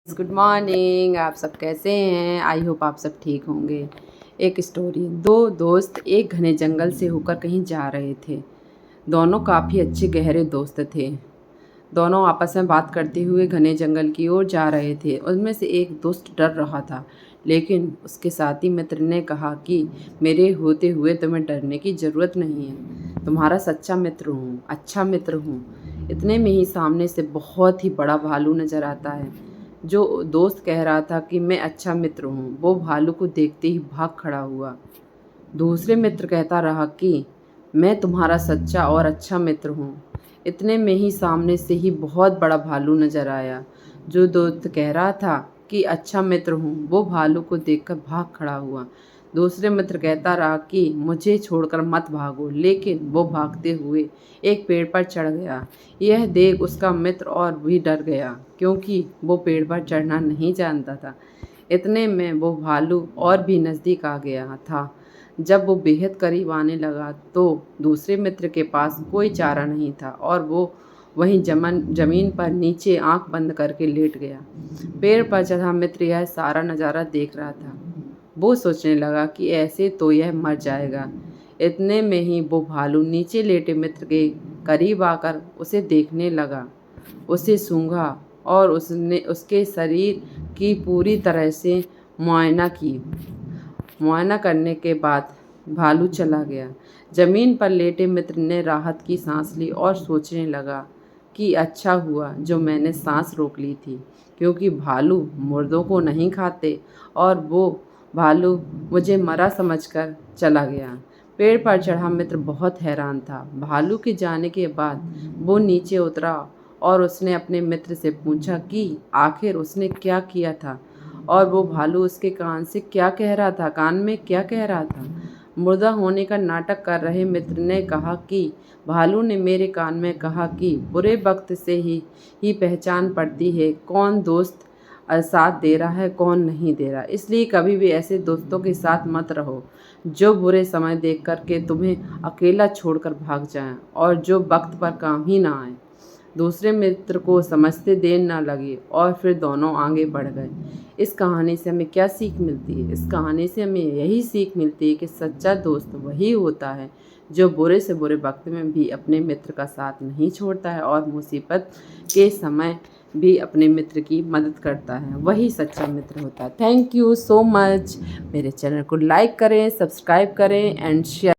Good morning. आप सब कैसे हैं? आई होप आप सब ठीक होंगे। एक स्टोरी। दो दोस्त एक घने जंगल से होकर कहीं जा रहे थे। दोनों काफ़ी अच्छे गहरे दोस्त थे। दोनों आपस में बात करते हुए घने जंगल की ओर जा रहे थे। उनमें से एक दोस्त डर रहा था, लेकिन उसके साथी मित्र ने कहा कि मेरे होते हुए तुम्हें डरने की ज़रूरत नहीं है। तुम्हारा सच्चा मित्र हूँ, अच्छा मित्र हूँ। इतने में ही सामने से बहुत ही बड़ा भालू नजर आता है। जो दोस्त कह रहा था कि मैं अच्छा मित्र हूँ, वो भालू को देखते ही भाग खड़ा हुआ। दूसरे मित्र कहता रहा कि मैं तुम्हारा सच्चा और अच्छा मित्र हूँ। इतने में ही सामने से ही बहुत बड़ा भालू नजर आया। जो दोस्त कह रहा था कि अच्छा मित्र हूँ, वो भालू को देखकर भाग खड़ा हुआ। दूसरे मित्र कहता रहा कि मुझे छोड़कर मत भागो, लेकिन वो भागते हुए एक पेड़ पर चढ़ गया। यह देख उसका मित्र और भी डर गया, क्योंकि वो पेड़ पर चढ़ना नहीं जानता था। इतने में वो भालू और भी नज़दीक आ गया था। जब वो बेहद करीब आने लगा तो दूसरे मित्र के पास कोई चारा नहीं था और वो वहीं जमीन पर नीचे आंख बंद करके लेट गया। पेड़ पर चढ़ा मित्र यह सारा नज़ारा देख रहा था। वो सोचने लगा कि ऐसे तो यह मर जाएगा। इतने में ही वो भालू नीचे लेटे मित्र के करीब आकर उसे देखने लगा। उसे सूंघा और उसने उसके शरीर की पूरी तरह से मुआयना की। मुआयना करने के बाद भालू चला गया। जमीन पर लेटे मित्र ने राहत की सांस ली और सोचने लगा कि अच्छा हुआ जो मैंने सांस रोक ली थी, क्योंकि भालू मुर्दों को नहीं खाते और वो भालू मुझे मरा समझकर चला गया। पेड़ पर चढ़ा मित्र बहुत हैरान था। भालू के जाने के बाद वो नीचे उतरा और उसने अपने मित्र से पूछा कि आखिर उसने क्या किया था और वो भालू उसके कान से क्या कह रहा था, कान में क्या कह रहा था। मुर्दा होने का नाटक कर रहे मित्र ने कहा कि भालू ने मेरे कान में कहा कि बुरे वक्त से ही पहचान पड़ती है कौन दोस्त साथ दे रहा है कौन नहीं दे रहा। इसलिए कभी भी ऐसे दोस्तों के साथ मत रहो जो बुरे समय देख कर के तुम्हें अकेला छोड़कर भाग जाएं और जो वक्त पर काम ही ना आए। दूसरे मित्र को समझते देर न लगी और फिर दोनों आगे बढ़ गए। इस कहानी से हमें क्या सीख मिलती है? इस कहानी से हमें यही सीख मिलती है कि सच्चा दोस्त वही होता है जो बुरे से बुरे वक्त में भी अपने मित्र का साथ नहीं छोड़ता है और मुसीबत के समय भी अपने मित्र की मदद करता है। वही सच्चा मित्र होता है। Thank you so much. मेरे चैनल को लाइक करें, सब्सक्राइब करें एंड शेयर।